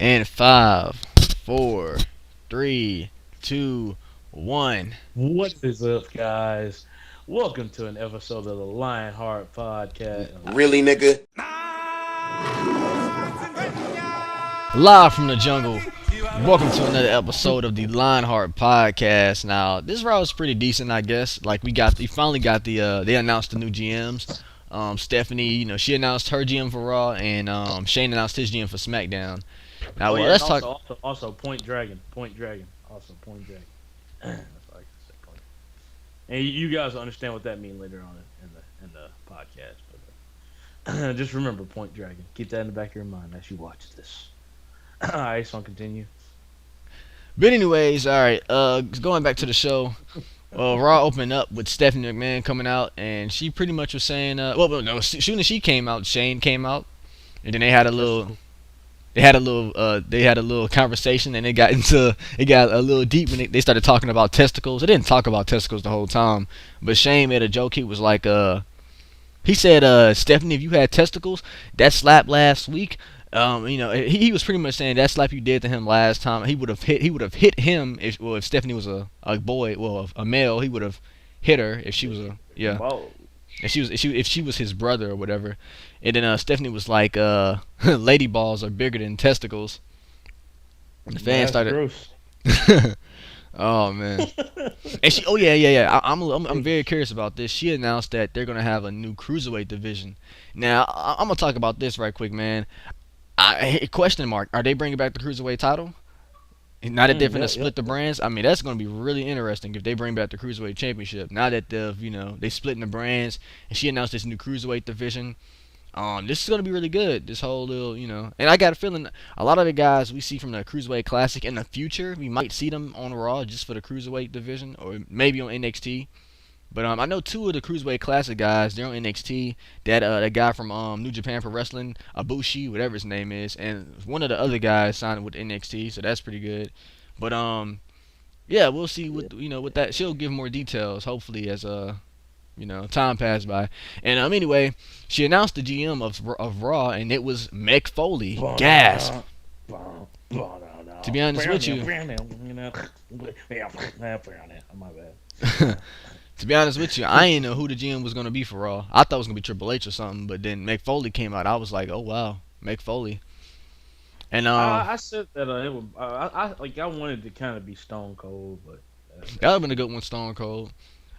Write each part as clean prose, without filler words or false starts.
And five, four, three, two, one. What is up, guys? Welcome to an episode of the Lionheart Podcast. Really, nigga? Live from the jungle. Welcome to another episode of the Lionheart Podcast. Now, this route is pretty decent, I guess. Like we finally got they announced the new GMs. Stephanie, she announced her GM for Raw, and Shane announced his GM for SmackDown. Now, Oh well, yeah, and let's talk. also Point Dragon, also Point Dragon. That's what I can say, Point. And you guys will understand what that means later on in the podcast. But just remember Point Dragon. Keep that in the back of your mind as you watch this. All right, so I'll continue. But anyways, all right. Going back to the show. Well, Raw opened up with Stephanie McMahon coming out, and she pretty much was saying, no, as soon as she came out, Shane came out, and then they had a little conversation, and it got a little deep when they started talking about testicles. They didn't talk about testicles the whole time, but Shane made a joke. He was like, he said, Stephanie, if you had testicles, that slap last week. He was pretty much saying that slap you did to him last time, he would have hit him if Stephanie was a boy, well, a male, he would have hit her if she was a yeah, Whoa. if she was his brother or whatever. And then Stephanie was like, lady balls are bigger than testicles. And the fans That's started. gross. Oh man. And she, oh yeah. I'm very curious about this. She announced that they're gonna have a new cruiserweight division. Now I'm gonna talk about this right quick, man. Question mark: are they bringing back the cruiserweight title? Now that they're gonna Yeah, split the brands, I mean that's gonna be really interesting if they bring back the cruiserweight championship. Now that they splitting the brands, and she announced this new cruiserweight division. This is gonna be really good. This whole little, and I got a feeling a lot of the guys we see from the Cruiserweight Classic in the future, we might see them on Raw just for the Cruiserweight division, or maybe on NXT. But I know two of the Cruiserweight Classic guys, they're on NXT. That guy from New Japan Pro Wrestling, Ibushi, whatever his name is, and one of the other guys signed with NXT, so that's pretty good. But yeah, we'll see with that. She'll give more details, hopefully, as time passed by. And anyway, she announced the GM of Raw, and it was Mick Foley. Gasp. To be honest with you, My bad. to be honest with you, I didn't know who the GM was gonna be for Raw. I thought it was gonna be Triple H or something, but then Mick Foley came out. I was like, oh wow, Mick Foley. And I said that it would. I wanted to kind of be Stone Cold, but that would've been a good one, Stone Cold.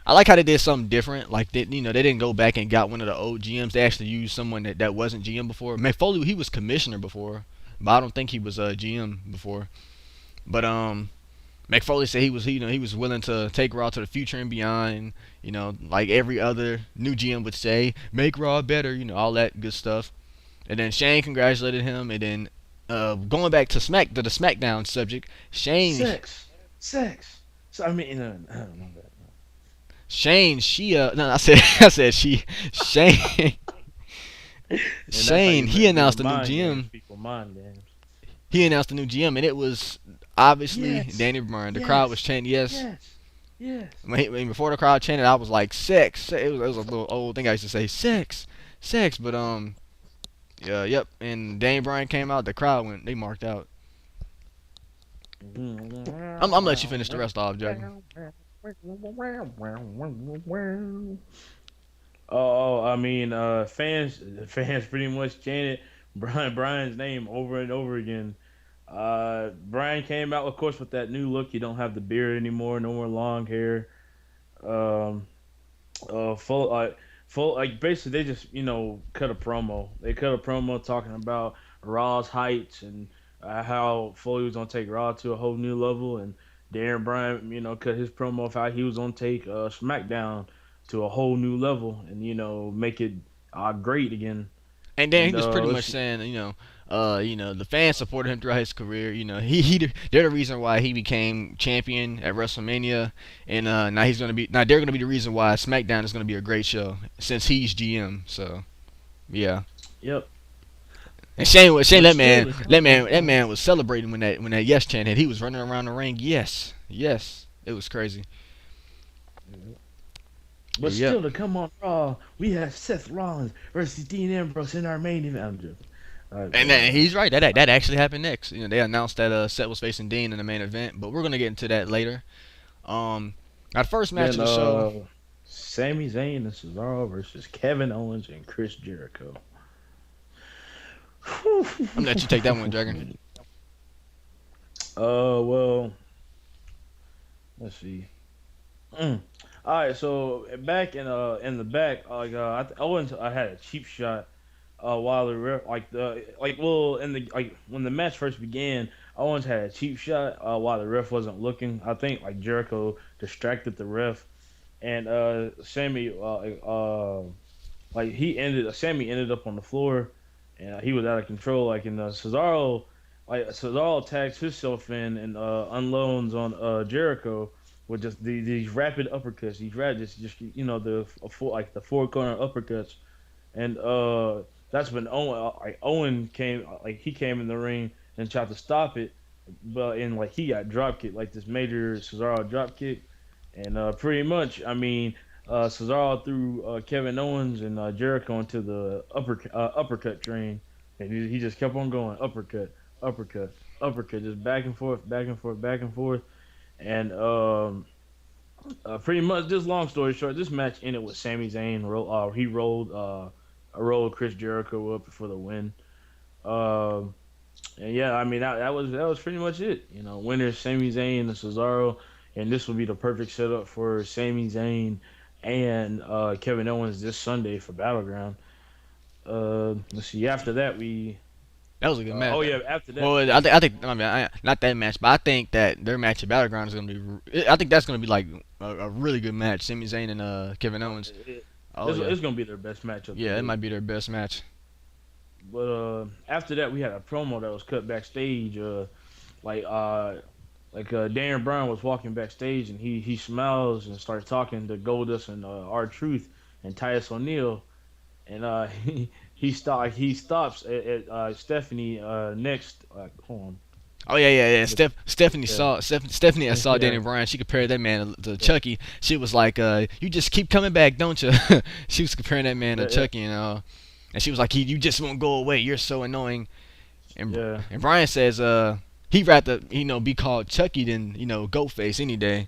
I like how they did something different. Like they didn't go back and got one of the old GMs. They actually used someone that wasn't GM before. Mick Foley, he was commissioner before, but I don't think he was a GM before. But Mick Foley said he was willing to take Raw to the future and beyond. Like every other new GM would say, make Raw better. All that good stuff. And then Shane congratulated him. And then going back to the SmackDown subject, Shane sex. So I mean, I don't know that. Shane, no, I said she, Shane, And that's how Shane, you he do announced the new mind games, GM. people mind games. He announced the new GM, and it was obviously Yes, Danny Bryan. The crowd was yes, chanting yes. yes. Before the crowd chanted, I was like sex. It was a little old thing I used to say sex. But yeah, yep. And Danny Bryan came out. The crowd they marked out. I'm gonna let you finish the rest off, Jackie. Oh, I mean, fans pretty much chanted Brian's name over and over again. Brian came out, of course, with that new look. You don't have the beard anymore, no more long hair. Um, full, like basically they just cut a promo. They cut a promo talking about Raw's heights and how Foley was gonna take Raw to a whole new level, and Darren Bryan, cut his promo of how he was gonna take SmackDown to a whole new level and make it great again. And then he And was pretty much let's saying, the fans supported him throughout his career. They're the reason why he became champion at WrestleMania, and now they're gonna be the reason why SmackDown is gonna be a great show since he's GM. So yeah. Yep. And Shane, But that still, man, that man was celebrating when that yes chant hit. He was running around the ring. Yes, yes, it was crazy. but Yep. still to come on Raw, we have Seth Rollins versus Dean Ambrose in our main event. I'm joking. And he's right. That actually happened next. You know, they announced that Seth was facing Dean in the main event, but we're gonna get into that later. Um, our first match Then of the show. Sami Zayn and Cesaro versus Kevin Owens and Chris Jericho. I'm gonna let you take that one, Dragon. Well, let's see. Mm. All right, so back in the back, Owens I had a cheap shot while the ref in the when the match first began, Owens had a cheap shot while the ref wasn't looking. I think like Jericho distracted the ref, and Sammy Sammy ended up on the floor, and he was out of control. Like in Cesaro tags himself in and unloads on Jericho with just these rapid uppercuts. These just the four corner uppercuts, and that's when Owen came he came in the ring and tried to stop it, but he got drop kicked like this major Cesaro drop kick, and pretty much I mean Cesaro threw Kevin Owens and Jericho into the uppercut train, and he just kept on going uppercut, uppercut, uppercut, just back and forth, back and forth, back and forth, and pretty much just long story short, this match ended with Sami Zayn rolled Chris Jericho up for the win. And yeah, I mean that was pretty much it. You know, winners Sami Zayn and Cesaro, and this would be the perfect setup for Sami Zayn and Kevin Owens this Sunday for Battleground. Let's see. After that, That was a good match. Oh yeah, after that. Well, I think I mean not that match, but I think that their match at Battleground is gonna be. I think that's gonna be like a really good match. Sami Zayn and Kevin Owens. It's gonna be their best matchup. Yeah, it might be their best match. But after that, we had a promo that was cut backstage. Daniel Bryan was walking backstage, and he smiles and starts talking to Goldust and R-Truth and Titus O'Neil, and he stops at Stephanie next. Hold on. Oh yeah. Stephanie saw Daniel Bryan. She compared that man to Chucky. She was like, "You just keep coming back, don't you?" She was comparing that man to Chucky, and she was like, "You just won't go away. You're so annoying." And Bryan says, he'd rather be called Chucky than Goatface any day.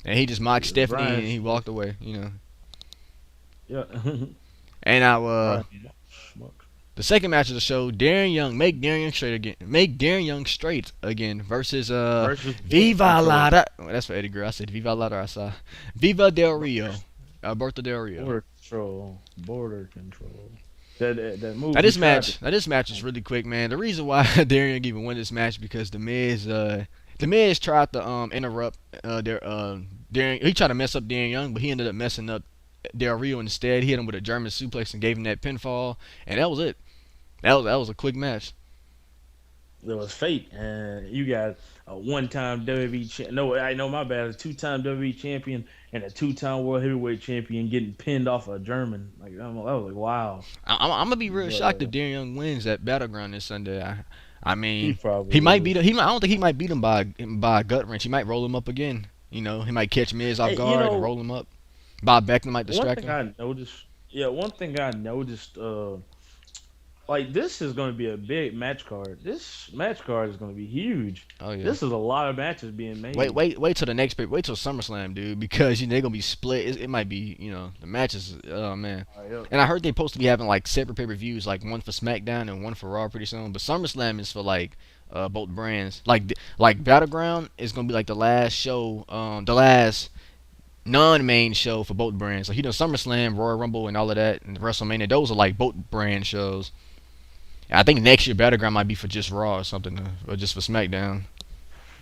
And he just mocked Stephanie and he walked away. Yeah. And now the second match of the show, Darren Young, make Darren Young straight again versus Viva Lara. Well, that's for Eddie Guerrero. I said Viva Lara. I saw Viva Del Rio, Alberto Del Rio. Border control. That move. This match is really quick, man. The reason why Darren Young even won this match because the Miz tried to interrupt Darren. He tried to mess up Darren Young, but he ended up messing up Del Rio instead. He hit him with a German suplex and gave him that pinfall, and that was it. That was a quick match. It was fate, and you got a one-time WWE a two-time WWE champion and a two-time World Heavyweight champion getting pinned off a German. Like that was like wow. I'm gonna be real shocked if Darren Young wins at Battleground this Sunday. I mean, he might beat him. I don't think he might beat him by a gut wrench. He might roll him up again. He might catch Miz off guard and roll him up. Bob Beckman might distract him. One thing I noticed, this is going to be a big match card. This match card is going to be huge. Oh yeah. This is a lot of matches being made. Wait till the next wait till SummerSlam, dude, because they're gonna be split. It might be the matches. Oh man. Yeah. And I heard they're supposed to be having like separate pay-per-views, like one for SmackDown and one for Raw pretty soon. But SummerSlam is for both brands. Like Battleground is gonna be like the last show, the last non-main show for both brands. Like SummerSlam, Royal Rumble, and all of that, and WrestleMania. Those are like both brand shows. I think next year Battleground might be for just Raw or something, or just for SmackDown.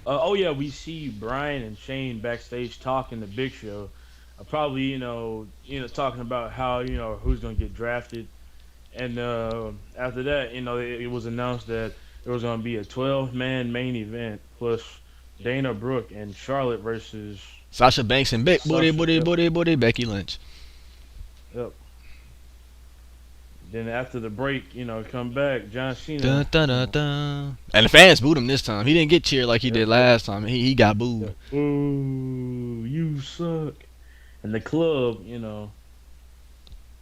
We see Bryan and Shane backstage talking to Big Show, probably talking about how who's gonna get drafted, and after that it was announced that there was gonna be a 12-man main event plus Dana Brooke and Charlotte versus Sasha Banks and Booty Becky Lynch. Yep. Then after the break, come back, John Cena. Dun, dun, dun, dun. And the fans booed him this time. He didn't get cheered like he did last time. He got booed. Ooh, you suck. And the club,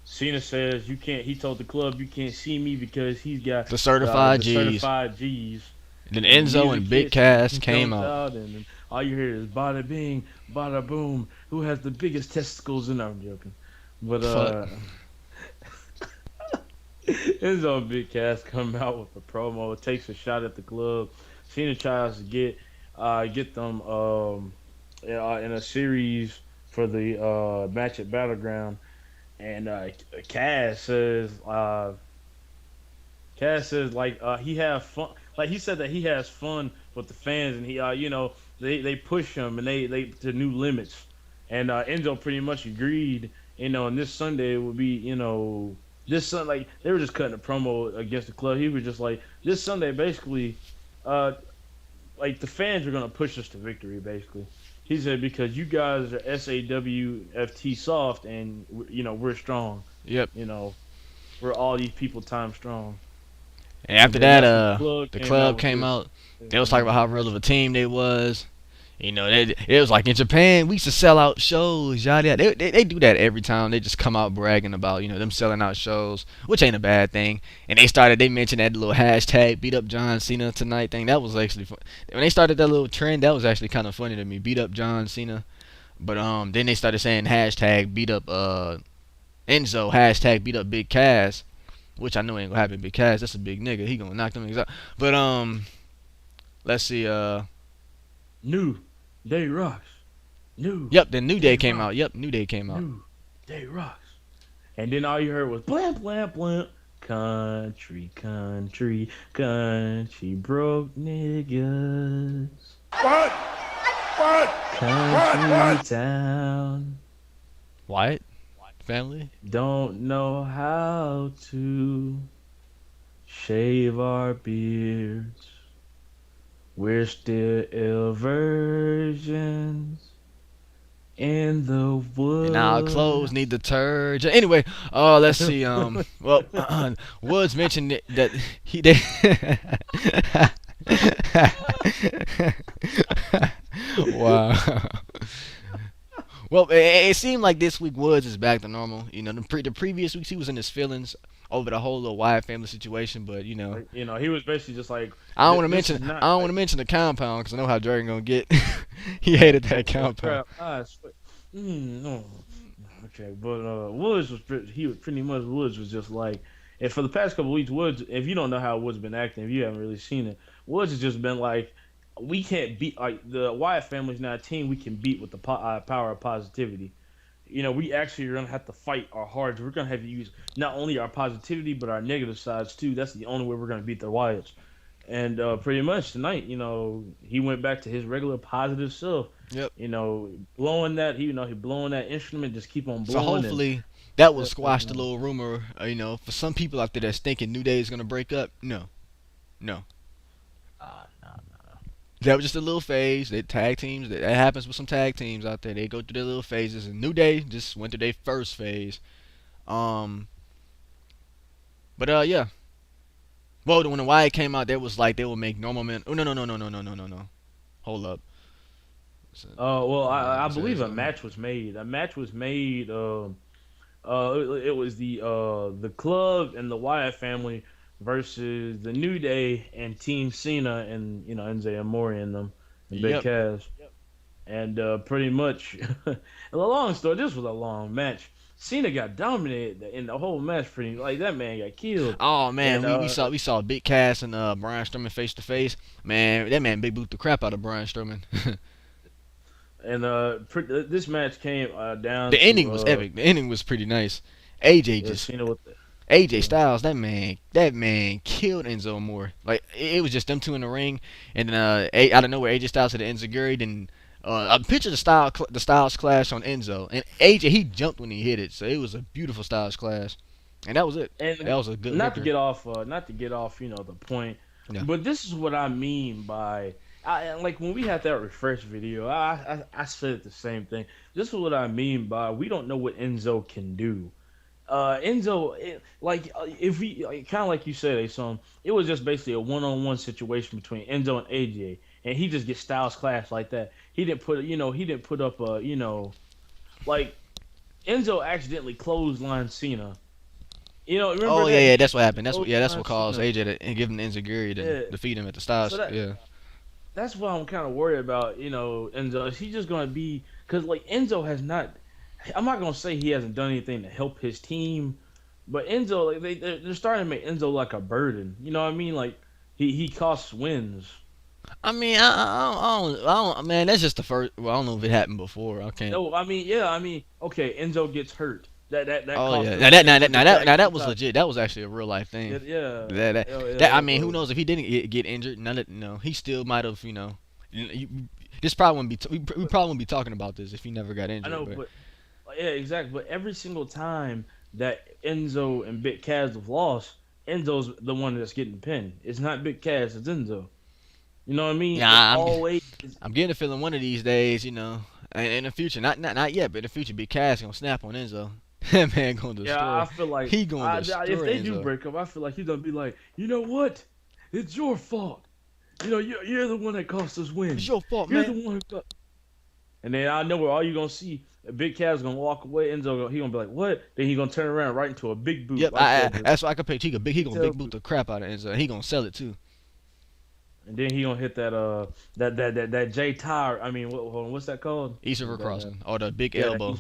Cena says you can't. He told the club you can't see me because he's got The certified the G's. certified G's. And then And the Enzo music and Big hits Cass and came comes out. out, and then all you hear is bada bing, bada boom. Who has the biggest testicles? And I'm joking, but Fuck. Enzo and Big Cass come out with a promo. Takes a shot at the club. Cena tries to get them in a series for the match at Battleground, and Cass says like he have fun. Like he said that he has fun with the fans, and he they push him and they to new limits. And Enzo pretty much agreed. And this Sunday would be this Sun like they were just cutting a promo against the club. He was just like this Sunday basically, uh like the fans are gonna push us to victory basically. He said because you guys are SAWFT soft and we're strong. Yep. You know we're all these people time strong. And And after then that, that's when the club the came out club with came this. out. They was talking about how real of a team they was. It was like in Japan, we used to sell out shows, yada yada. They do that every time. They just come out bragging about them selling out shows, which ain't a bad thing. And they mentioned that little hashtag beat up John Cena tonight thing. That was actually fun. When they started that little trend, that was actually kind of funny to me. Beat up John Cena, but then they started saying hashtag beat up Enzo, hashtag beat up Big Cass, which I know ain't gonna happen. Big Cass, that's a big nigga. He gonna knock them niggas out. But let's see. New Day Rocks. New Yep, the New Day Day came Rocks. out. Yep, New Day came out. New Day Rocks. And then all you heard was blam blam blam. Country, country, country broke niggas. What? What? Country town. Wyatt family. Don't know how to shave our beards. We're still virgins in the woods. And our clothes need detergent. Anyway, let's see. Well, Woods mentioned that he they. Wow. Well, it seemed like this week Woods is back to normal. The previous weeks he was in his feelings over the whole little Wyatt family situation, but He was basically just like, I don't want to this is mention not I don't like want to mention the compound because I know how Dragon gonna get. He hated that compound. crap. No. Okay, but Woods was pretty much Woods was just like, and for the past couple weeks, Woods, if you don't know how Woods been acting, if you haven't really seen it, Woods has just been like, we can't beat like the Wyatt family's not a team we can beat with the power of positivity. We actually are gonna have to fight our hardest. We're gonna have to use not only our positivity but our negative sides too. That's the only way we're gonna beat the Wyatts. And pretty much tonight, he went back to his regular positive self. Yep. Blowing that, he blowing that instrument, just keep on So blowing. hopefully that will squash the little rumor. For some people out there that's thinking New Day is gonna break up. No. No. That was just a little phase. They tag teams. That happens with some tag teams out there. They go through their little phases. And New Day just went through their first phase. But yeah. Well, when the Wyatt came out, they was like they would make normal men. Oh no. Hold up. Well, I believe a something. match was made. A match was made. It was the club and the Wyatt family versus the New Day and Team Cena and Enzo Amore and them and Big Yep. Cass. And pretty much, a long story. This was a long match. Cena got dominated in the whole match. Pretty like that man got killed. Oh man, And, we saw Big Cass and Braun Strowman face to face. Man, that man big boot the crap out of Braun Strowman. And this match came down. The to, ending was epic. The ending was pretty nice. AJ yeah, just Cena with AJ Styles, that man killed Enzo Amore. Like it was just them two in the ring, and then out of nowhere AJ Styles hit an Enziguri. Then I pictured the Styles clash on Enzo, and AJ he jumped when he hit it, so it was a beautiful Styles clash, and that was it. and That was a good. not to victory. get off, the point. Yeah. But this is what I mean by like when we had that refresh video, I said the same thing. This is what I mean by we don't know what Enzo can do. Enzo, if we kind of like you said, son, it was just basically a one-on-one situation between Enzo and AJ, and he just gets Styles clash like that. He didn't put up a like Enzo accidentally clotheslined Cena. Remember Oh yeah, that yeah, he that's what happened. That's what clotheslined caused Cena. AJ to and give him the insecurity to Yeah. defeat him at the So Styles. Yeah. that's what I'm kind of worried about. Enzo. Is he just gonna be? Because like Enzo has not. I'm not gonna say he hasn't done anything to help his team, but Enzo, like they're starting to make Enzo like a burden. You know what I mean? Like he costs wins. I mean, man, that's just the first. Well, I don't know if it happened before. I can't. No, I mean, yeah, I mean, okay, Enzo gets hurt. That Oh cost yeah, him now that now Enzo that now the that tag now team that was title. legit. That was actually a real life thing. Yeah, yeah, That I that mean, who was. knows if he didn't get injured? None of he still might have. This probably wouldn't be. We probably wouldn't be talking about this if he never got I injured. know, But but yeah, exactly. But every single time that Enzo and Big Cass have lost, Enzo's the one that's getting pinned. It's not Big Cass, it's Enzo. You know what I mean? It's yeah, always. I'm getting a feeling one of these days, in the future, not yet, but in the future, Big Cass gonna snap on Enzo. That man gonna Yeah, I destroy. feel like He gonna if destroy they do Enzo. break up, I feel like he's gonna be like, you know what? It's your fault. You're the one that cost us It's wins. your fault, You're man. the one who got. And then I know where all you gonna see, Big Cat's gonna walk away. He gonna be like, "What?" Then he gonna turn around right into a big boot. Yep, Like that's what I can picture. He gonna tail big boot the crap out of Enzo. He gonna sell it too. and then he gonna hit that J tire. I mean, hold on, what's that called? East River Crossing or the big Yeah, elbow.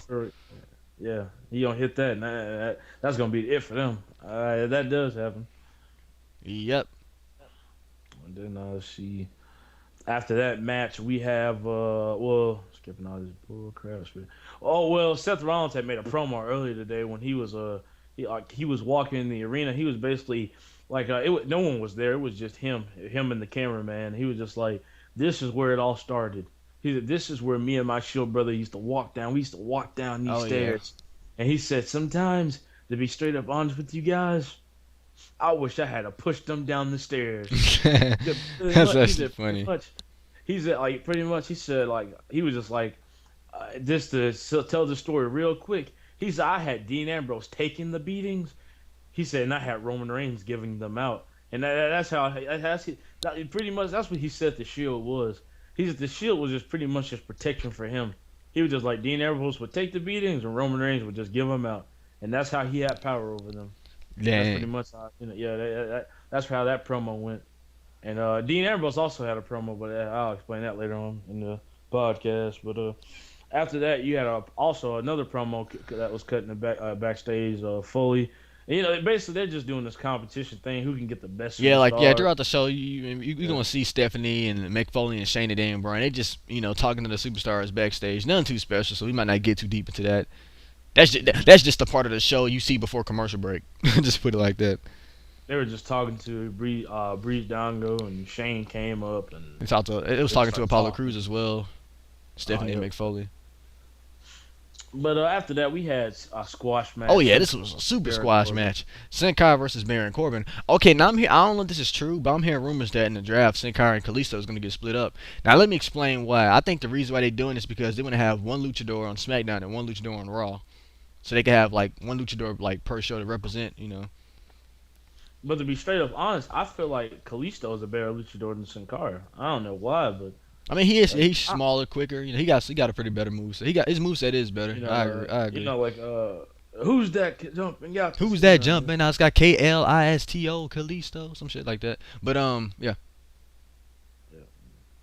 yeah, he gonna hit that. And that's gonna be it for them. If that does happen. Yep. And then let's see. After that match, we have skipping all this bull crap. Oh well, Seth Rollins had made a promo earlier today when he was he was walking in the arena. He was basically like no one was there. It was just him and the cameraman. He was just like, "This is where it all started." He said, "This is where me and my Shield brother used to walk down. We used to walk down these Oh, yeah. stairs." And he said, "Sometimes, to be straight up honest with you guys, I wish I had to push them down the stairs." That's He actually said, funny. he said, like, pretty much, he said, like, he was just like, just to tell the story real quick. He said, I had Dean Ambrose taking the beatings. He said, and I had Roman Reigns giving them out. And pretty much, that's what he said the Shield was. He said the Shield was just pretty much just protection for him. He was just like, Dean Ambrose would take the beatings and Roman Reigns would just give them out. And that's how he had power over them. That's pretty Dang. much how, that's how that promo went. And Dean Ambrose also had a promo, but I'll explain that later on in the podcast. But after that, you had also another promo that was cut in the backstage. Foley, and, basically they're just doing this competition thing. Who can get the best? Superstar. Throughout the show, you're gonna see Stephanie and Mick Foley and Shayna Daniel Bryan. They just talking to the superstars backstage. Nothing too special, so we might not get too deep into that. That's just the part of the show you see before commercial break. Just put it like that. They were just talking to Breeze Dango, and Shane came up, and It was They talking to start Apollo talking. Crews as well. Stephanie and yeah. Mick Foley. But after that, we had a squash match. Oh yeah, this was a super Baron squash Corbin. match. Sin Cara versus Baron Corbin. Okay, now I'm here. I don't know if this is true, but I'm hearing rumors that in the draft, Sin Cara and Kalisto is gonna get split up. Now let me explain why. I think the reason why they're doing this is because they want to have one luchador on SmackDown and one luchador on Raw, so they can have like one luchador like per show to represent. But to be straight up honest, I feel like Kalisto is a better luchador than Sin Cara. I don't know why, but I mean, he's Like, smaller, quicker. He got a pretty better move. So his moveset is better. I agree. like who's that jumping out? Who's that jumping? Now it's got Klisto, Kalisto, some shit like that. But yeah.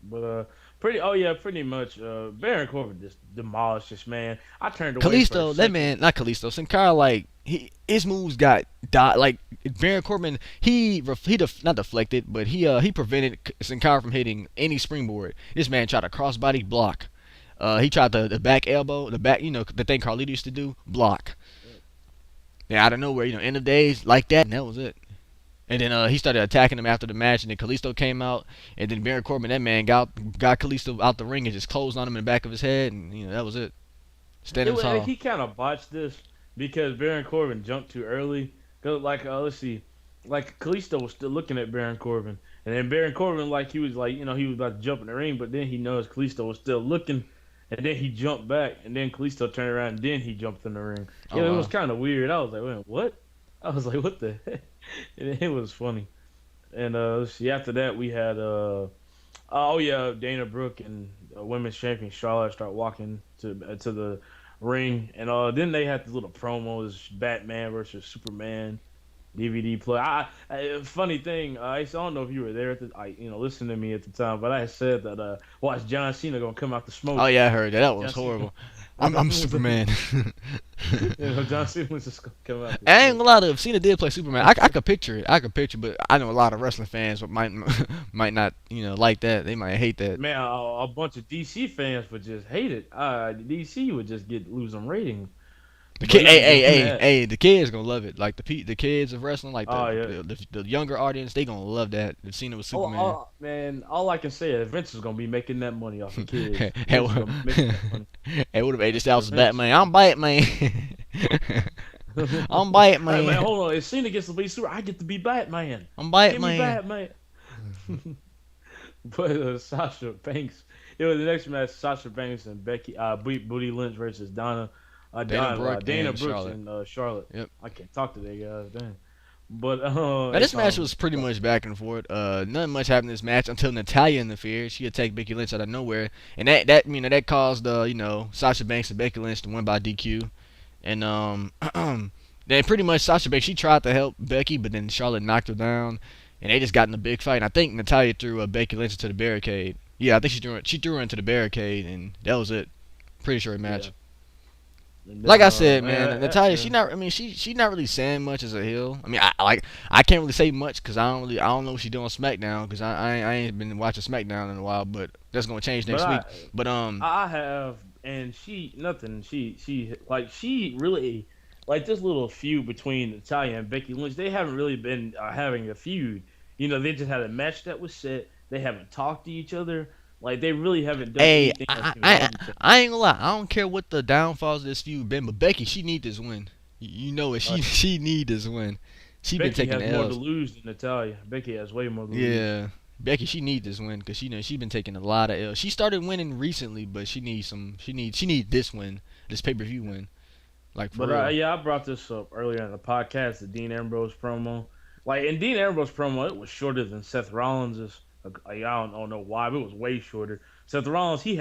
But pretty much. Baron Corbin just demolished this man. I turned away. for a Kalisto, that second. man, not Kalisto. Sin Cara, like his moves got like Baron Corbin. Not deflected, but he prevented Sin Cara from hitting any springboard. This man tried a crossbody block. He tried the back elbow, the the thing Carlito used to do, block. Yeah, out of nowhere, end of days like that, and that was it. And then he started attacking him after the match, and then Kalisto came out, and then Baron Corbin, that man got Kalisto out the ring and just closed on him in the back of his head, and that was it. Standing tall. He kind of botched this because Baron Corbin jumped too early. Cause let's see, like Kalisto was still looking at Baron Corbin, and then Baron Corbin he was he was about to jump in the ring, but then he knows Kalisto was still looking, and then he jumped back, and then Kalisto turned around, and then he jumped in the ring. Oh, It wow. was kind of weird. I was like, wait, what? I was like, what the heck? And it was funny. And let's see, after that we had Dana Brooke and women's champion Charlotte start walking to the ring, and then they had the little promos, Batman versus Superman. DVD play. Funny thing, I don't know if you were there listening to me at the time, but I said that watch John Cena gonna come out the smoke. Oh yeah, I heard that. That was John Cena, horrible. I'm Superman. John Cena was just gonna come out. I ain't gonna lie, if Cena did play Superman, I could picture it. I could picture, but I know a lot of wrestling fans might not, like that. They might hate that. Man, a bunch of DC fans would just hate it. DC would just losing ratings. The kid, hey, the kids gonna love it. Like the kids of wrestling, like the younger audience, they gonna love that. If Cena was Superman. Man, all I can say is Vince is gonna be making that money off the kids. Hey, what if AJ Styles is Batman? I'm Batman. I'm Batman. Hey, man, hold on. If Cena gets to be super, I get to be Batman. I'm Batman. Give me Batman. But Sasha Banks. It was the next match: Sasha Banks and Becky, Booty Lynch versus Dana Brooke and Charlotte. Yep. I can't talk today, guys. Damn. But now, this match was pretty much back and forth. Nothing much happened in this match until Natalya interfered. She attacked Becky Lynch out of nowhere, and that caused Sasha Banks and Becky Lynch to win by DQ. And then pretty much Sasha Banks, she tried to help Becky, but then Charlotte knocked her down, and they just got in a big fight. And I think Natalya threw Becky Lynch into the barricade. Yeah, I think she threw her into the barricade, and that was it. Pretty short match. Yeah. Like I said, man, Natalya, she not really saying much as a heel. I mean, I can't really say much because I don't know what she's doing on SmackDown because I ain't been watching SmackDown in a while, but that's gonna change next week. But I have, and she really like this little feud between Natalya and Becky Lynch. They haven't really been having a feud. They just had a match that was set. They haven't talked to each other. Like, they really haven't done anything. I ain't gonna lie. I don't care what the downfalls of this feud been, but Becky, she need this win. You know it. She need this win. She been taking Becky has L's. more to lose than Natalia. Becky has way more to lose. Yeah. Becky, she need this win because she been taking a lot of L's. She started winning recently, but she need this win, this pay-per-view win. Like, for real. I brought this up earlier in the podcast, the Dean Ambrose promo. Like, in Dean Ambrose promo, it was shorter than Seth Rollins's. I don't know why, but it was way shorter. Seth Rollins, he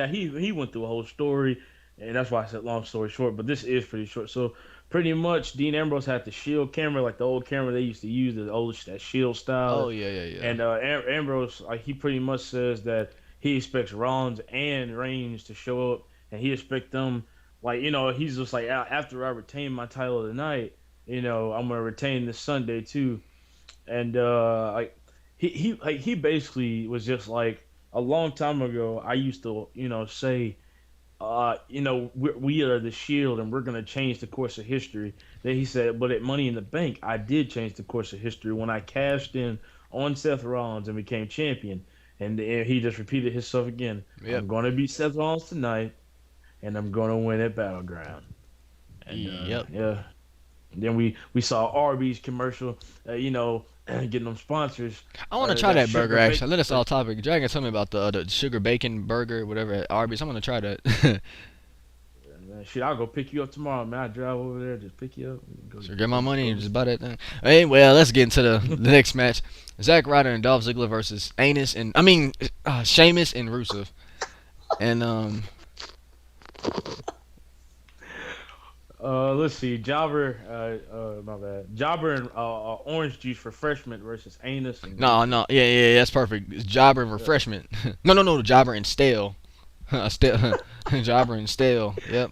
went through a whole story, and that's why I said long story short. But this is pretty short. So pretty much, Dean Ambrose had the Shield camera, like the old camera they used to use, that Shield style. Oh yeah. And Ambrose, he pretty much says that he expects Rollins and Reigns to show up, and he expects them, he's just like, after I retain my title tonight, I'm gonna retain this Sunday too, and He basically was just like, a long time ago, I used to, say, we are the Shield and we're going to change the course of history. Then he said, but at Money in the Bank, I did change the course of history when I cashed in on Seth Rollins and became champion. And he just repeated himself again. Yep. I'm going to beat Seth Rollins tonight, and I'm going to win at Battleground. And, yep. Yeah. And then we saw Arby's commercial, getting them sponsors. I want to try that burger, actually. Let us off topic. Dragon, tell me about the sugar bacon burger, whatever, at Arby's. I'm going to try that. Shit, I'll go pick you up tomorrow, man. I drive over there, just pick you up. Sure, get my money and just buy that thing. Hey, well, let's get into the next match. Zack Ryder and Dolph Ziggler versus Sheamus and Rusev. And, let's see, Jobber, my bad. Jobber and orange juice refreshment versus Anus. No, yeah, that's perfect. It's Jobber and refreshment. No, Jobber and stale. Jobber and stale. Yep.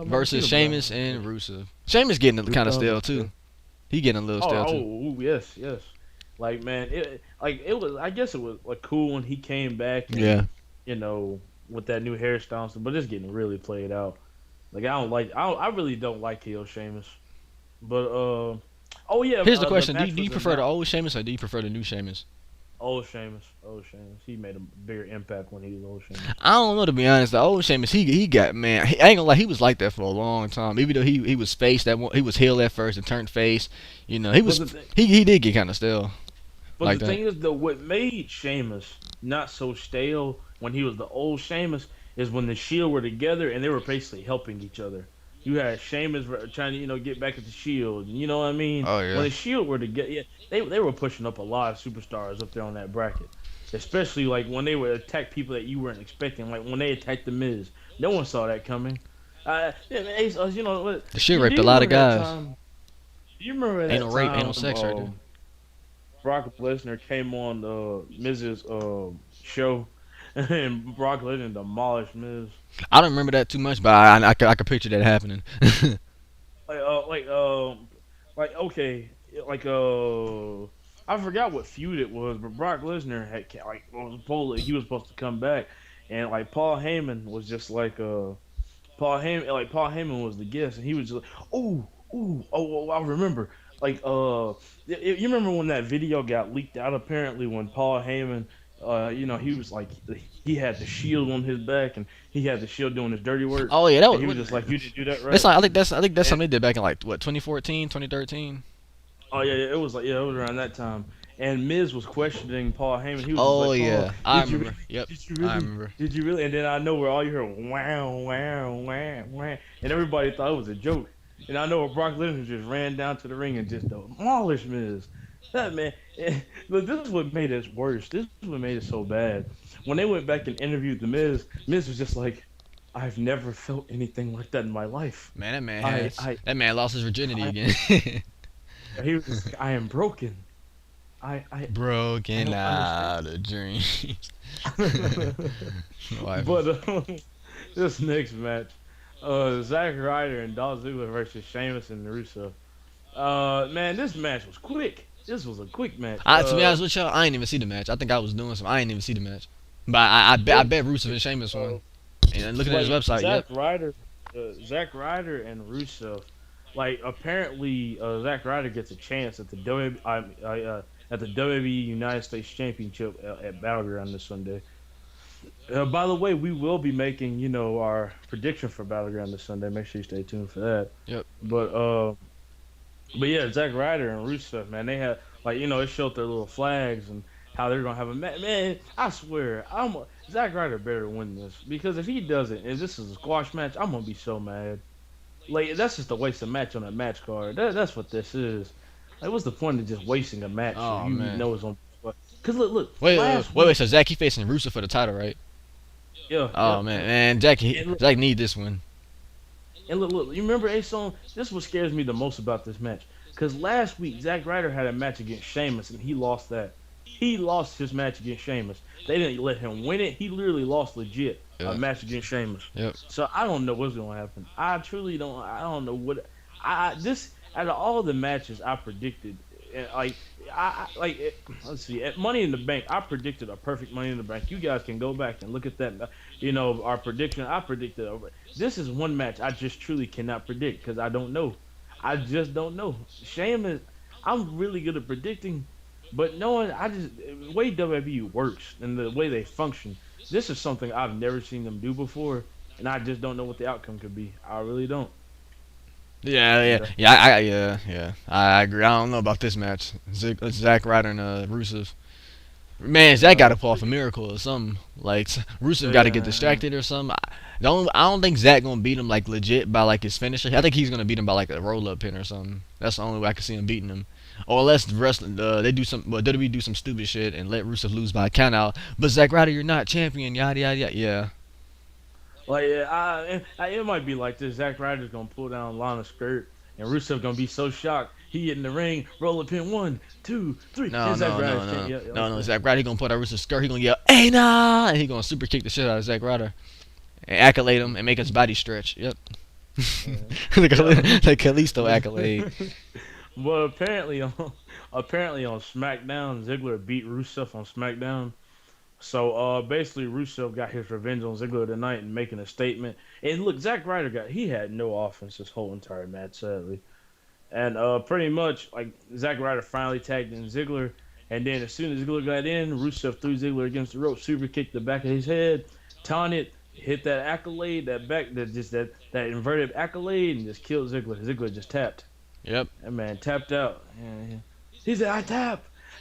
Versus Sheamus and Rusev. Sheamus getting kind of stale too. He getting a little stale too. Oh, yes. Like, man, it was. I guess it was like cool when he came back. And, yeah. With that new hairstyle and stuff, but it's getting really played out. Like, I really don't like heel Sheamus. But here's the question: Do you prefer the old Sheamus or do you prefer the new Sheamus? Old Sheamus. He made a bigger impact when he was old Sheamus. I don't know, to be honest. The old Sheamus, he got, man. I ain't gonna lie, he was like that for a long time. Even though he was face he was heel at first and turned face. He did get kind of stale. But like the thing is, though, what made Sheamus not so stale when he was the old Sheamus is when the Shield were together and they were basically helping each other. You had Sheamus trying to, get back at the Shield. You know what I mean? Oh, yeah. When the Shield were together, they were pushing up a lot of superstars up there on that bracket. Especially, like, when they would attack people that you weren't expecting. Like, when they attacked The Miz. No one saw that coming. Yeah, man, Ace, you know what? The shit Do raped a you lot of remember that guys. time? Do you remember Ain't that no rape, ain't no time? sex right there. Brock Lesnar came on Miz's show, and Brock Lesnar demolished Miz. I don't remember that too much, but I could picture that happening. Like like okay, like I forgot what feud it was, but Brock Lesnar had he was supposed to come back, and like Paul Heyman was just like Paul Heyman was the guest, and he was just like, I remember. Like, you remember when that video got leaked out? Apparently, when Paul Heyman, he was like, he had the Shield on his back, and he had the Shield doing his dirty work, Oh yeah, that and he was was. just like, "You didn't do that That's right." like, I think that's And something they did back in like what 2014, 2013. oh yeah, it was it was around that time. And Miz was questioning Paul Heyman. He was just Oh like, "Paul, yeah, I did you remember. really? Yep, Did you I really? remember. Did you really?" And then I know where all you heard, wow, wow, wow, wow, and everybody thought it was a joke. And I know where Brock Lesnar just ran down to the ring and just demolished Miz. That man, look, this is what made it worse. This is what made it so bad. When they went back and interviewed the Miz, Miz was just like, "I've never felt anything like that in my life. Man, that man I, has I, that man lost his virginity I, again. he was just, I am broken. I Broken don't out of dreams. understand." Wife. But this next match, Zack Ryder and Dolph Ziggler versus Sheamus and Rusev. Man, this match was quick. This was a quick match. To be honest with y'all, I ain't even see the match. I think I was doing some. I ain't even see the match. But I bet Rusev and Sheamus won. And looking at his website, yep. Zack Ryder and Rusev. Like apparently, Zack Ryder gets a chance at the WWE United States Championship at Battleground this Sunday. By the way, we will be making our prediction for Battleground this Sunday. Make sure you stay tuned for that. Yep. But yeah, Zack Ryder and Rusev, man, they had it showed their little flags and how they're gonna have a match. Man, I swear, Zack Ryder better win this because if he doesn't, if this is a squash match, I'm gonna be so mad. Like that's just a waste of match on a match card. That's what this is. Like, what's the point of just wasting a match? Oh, if you man. know it's on. Cause look, Wait. So Zach, he facing Rusev for the title, right? Yeah. Oh yeah. man, Zach need this one. And look, you remember Ason? This is what scares me the most about this match. Because last week, Zack Ryder had a match against Sheamus, and he lost that. He lost his match against Sheamus. They didn't let him win it. He literally lost legit Yeah. a match against Sheamus. Yep. So I don't know what's going to happen. I truly don't. I don't know what. This out of all the matches I predicted, let's see, at Money in the Bank, I predicted a perfect Money in the Bank. You guys can go back and look at that. Our prediction. I predicted. This is one match I just truly cannot predict because I don't know. I just don't know. Sheamus, I'm really good at predicting, but knowing the way WWE works and the way they function, this is something I've never seen them do before, and I just don't know what the outcome could be. I really don't. Yeah. I agree. I don't know about this match. Zack Ryder and Rusev. Man, Zack got to pull off a miracle or something. Like Rusev got to get distracted or something. I don't think Zack gonna beat him like legit by like his finisher. I think he's gonna beat him by like a roll up pin or something. That's the only way I can see him beating him. Or unless the wrestling they do some WWE do some stupid shit and let Rusev lose by a count out. But Zack Ryder, you're not champion. Yada yada yada. Yeah. Like it might be like this. Zack Ryder's gonna pull down Lana's skirt, and Rusev gonna be so shocked. He get in the ring, roll up in 1, 2, 3. No. Yeah. Zack Ryder, he gonna put out Rusev's skirt. He gonna yell, "Hey nah!" and he gonna super kick the shit out of Zack Ryder, and accolade him and make his body stretch. Yep. like Kalisto accolade. Well, apparently on SmackDown, Ziggler beat Rusev on SmackDown. So basically, Rusev got his revenge on Ziggler tonight and making a statement. And look, Zack Ryder he had no offense this whole entire match, sadly. And pretty much, like, Zack Ryder finally tagged in Ziggler. And then as soon as Ziggler got in, Rusev threw Ziggler against the rope, super kicked the back of his head, taunted, hit that accolade, that inverted accolade, and just killed Ziggler. Ziggler just tapped. Yep. That man tapped out. Yeah. He said,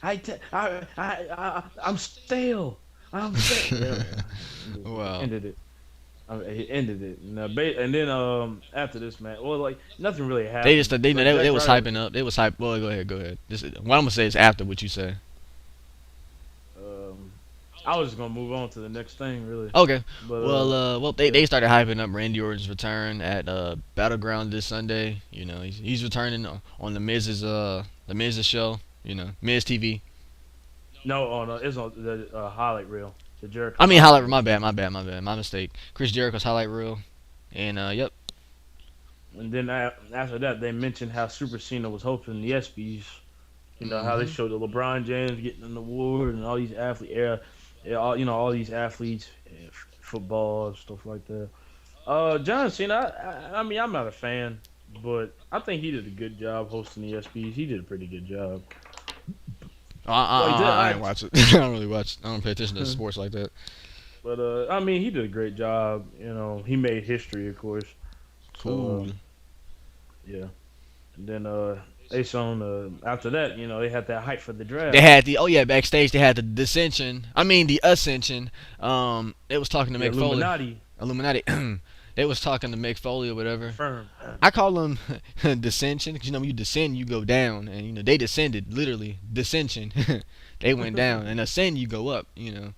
I'm stale. I'm stale. Yeah. Wow. Ended it. He ended it. And then after this match, well, like nothing really happened. They was Zack hyping up. They was hype. Well, go ahead. What I'm gonna say is after what you say. I was just gonna move on to the next thing, really. Okay. But Well, they, yeah. they started hyping up Randy Orton's return at Battleground this Sunday. You know, he's returning on the Miz's show. You know, Miz TV. No, on it's on the highlight reel, the I Jericho mean, highlight highlight. reel. My mistake. Chris Jericho's highlight reel. And yep. And then after that, they mentioned how Super Cena was hosting the ESPYS. You know how they Hmm. showed the LeBron James getting an award and all these all all these athletes, football stuff like that. John Cena, I mean, I'm not a fan, but I think he did a good job hosting the ESPYS. He did a pretty good job. Like that, I ain't watch it. I don't really watch. I don't pay attention to sports like that. but I mean, he did a great job. You know, he made history, of course. So Cool. yeah. And then they shown after that, you know, they had that hype for the They draft. had backstage they had the dissension. I mean the ascension. They was talking to The Mick Foley. Illuminati Illuminati. They was talking to Mick Foley or whatever. confirmed. I call them dissension because you know when you descend you go down, and you know they descended literally dissension. They went down, and ascend you go up. You know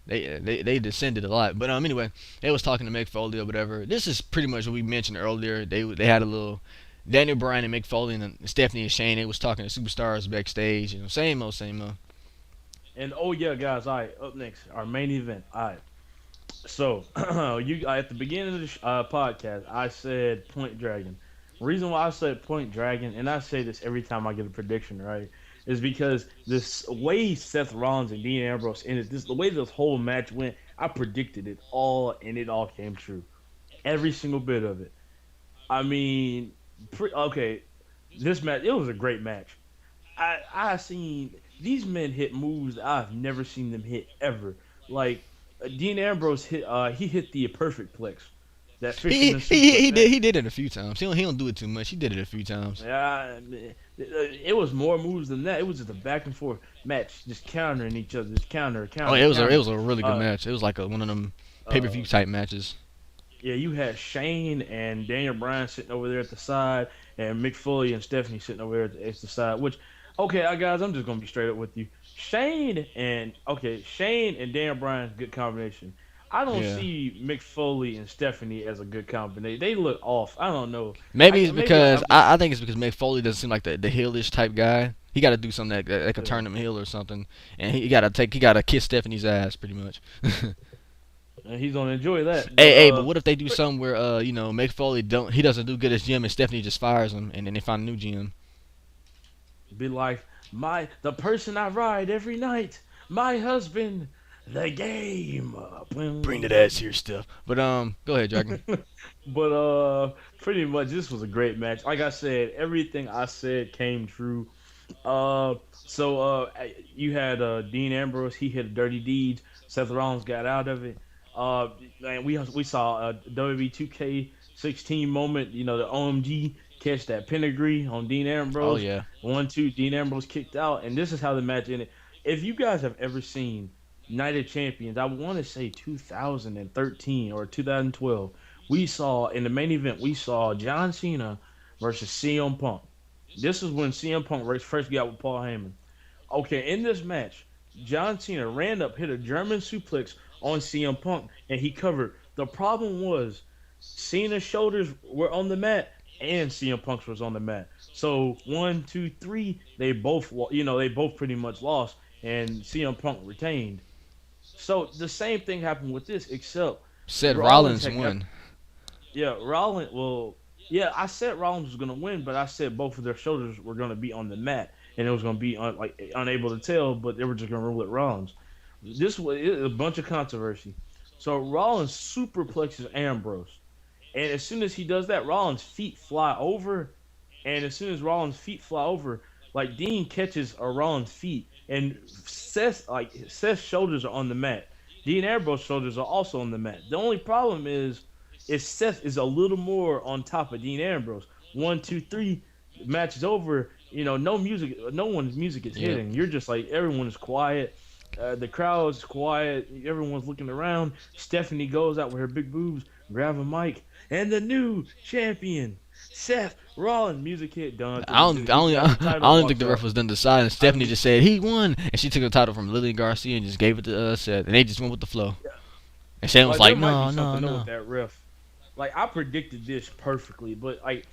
they descended a lot. But anyway, they was talking to Mick Foley or whatever. This is pretty much what we mentioned earlier. They had a little Daniel Bryan and Mick Foley and Stephanie and Shane. They was talking to superstars backstage. You know same old same old. And oh yeah, guys, all right, up next, our main event. All right. So, you at the beginning of the podcast, I said Point Dragon. Reason why I said Point Dragon, and I say this every time I get a prediction, right, is because this way Seth Rollins and Dean Ambrose ended this, the way this whole match went, I predicted it all, and it all came true. Every single bit of it. I mean, okay, this match, it was a great match. I seen these men hit moves that I've never seen them hit ever. Like Dean Ambrose hit he hit the perfect plex, that He fisherman he suplex. he did he did it a few times. He don't do it too much. He did it a few times. It was more moves than that. It was just a back and forth match, just countering each other, just Oh, counter, it counter. was a really good Uh, match. It was like one of them pay per uh, view type matches. yeah, you had Shane and Daniel Bryan sitting over there at the side, and Mick Foley and Stephanie sitting over there at the side. Which, okay, guys, I'm just gonna be straight up with you. Shane and Daniel Bryan, good combination. I don't Yeah. see Mick Foley and Stephanie as a good combination. They look off. I don't know. Maybe it's Maybe because I'm just I think it's because Mick Foley doesn't seem like the heelish type guy. He got to do something that could yeah. turn him heel or something, and he got to kiss Stephanie's ass pretty much. And he's gonna enjoy that. But what if they do something where you know Mick Foley he doesn't do good as GM and Stephanie just fires him and then they find a new GM. be like the person I ride every night, my husband, the game. Bring that ass here stuff. But go ahead, Dragon. But pretty much this was a great match. Like I said, everything I said came true. So you had Dean Ambrose. He hit a dirty deed. Seth Rollins got out of it. And we saw a WWE 2K16 moment. You know, the OMG catch that pedigree on Dean Oh Ambrose. yeah. 1-2. Dean Ambrose kicked out, and this is how the match ended. If you guys have ever seen Night of Champions, I want to say 2013 or 2012. We saw in the main event, we saw John Cena versus CM Punk. This is when CM Punk first got with Paul Heyman. Okay, in this match, John Cena ran up, hit a German suplex on CM Punk, and he covered. The problem was Cena's shoulders were on the mat, and CM Punk's was on the mat. So 1, 2, 3, they both pretty much lost, and CM Punk retained. So the same thing happened with this, except Said Rollins Rollins had got won. yeah, Rollins. Well, yeah, I said Rollins was gonna win, but I said both of their shoulders were gonna be on the mat, and it was gonna be unable to tell, but they were just gonna rule it Rollins. This was a bunch of controversy. So Rollins superplexes Ambrose, and as soon as he does that, Rollins' feet fly over, and as soon as Rollins' feet fly over, like Dean catches a Rollins' feet, and Seth's shoulders are on the mat. Dean Ambrose's shoulders are also on the mat. The only problem is Seth is a little more on top of Dean Ambrose. 1, 2, 3, match is over. You know, no music, no one's music is Yep. hitting. You're just like everyone is quiet. The crowd is quiet. Everyone's looking around. Stephanie goes out with her big boobs, grab a mic, and the new champion, Seth Rollins, music hit, done. I don't think the ref was done deciding. Stephanie just said he won, and she took the title from Lillian Garcia and just gave it to Seth, and they just went with the flow. Yeah. And Shane was like, there might no, be no, something no. with that ref. Like I predicted this perfectly, but like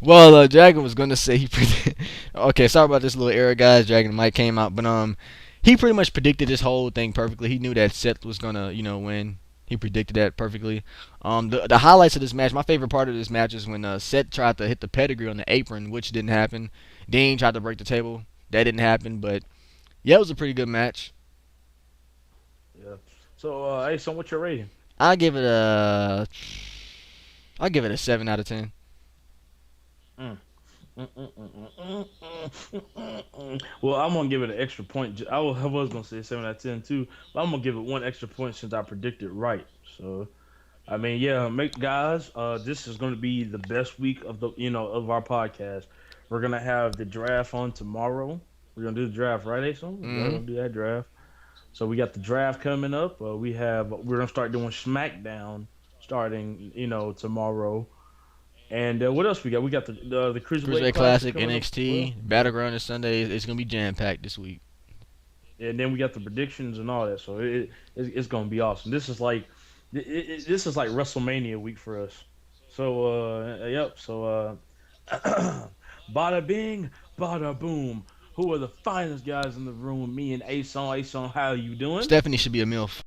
Well, Dragon was gonna say he predicted. Okay, sorry about this little error, guys. Dragon Mike came out, but he pretty much predicted this whole thing perfectly. He knew that Seth was gonna, win. He predicted that perfectly. The highlights of this match, my favorite part of this match is when Seth tried to hit the pedigree on the apron, which didn't happen. Dean tried to break the table, that didn't happen. But yeah, it was a pretty good match. yeah. So hey, so what's your rating? I give it a, I give it a 7 out of 10. Mm. Well, I'm gonna give it an extra point. I was gonna say 7 out of 10 too, but I'm gonna give it one extra point since I predicted right. So I mean, yeah, make guys. This is gonna be the best week of the of our podcast. We're gonna have the draft on tomorrow. We're gonna do the draft Friday, so we're gonna do that draft. So we got the draft coming up. We're gonna start doing SmackDown starting tomorrow. And what else we got? We got the Cruiserweight Cruiserweight Classic, coming up as well. NXT, Battleground is Sunday. It's gonna be jam packed this week. And then we got the predictions and all that. So it's gonna be awesome. This is like this is like WrestleMania week for us. So yep. So bada bing, bada boom. Who are the finest guys in the room? Me and Ason. Ason, how you doing? Stephanie should be a MILF.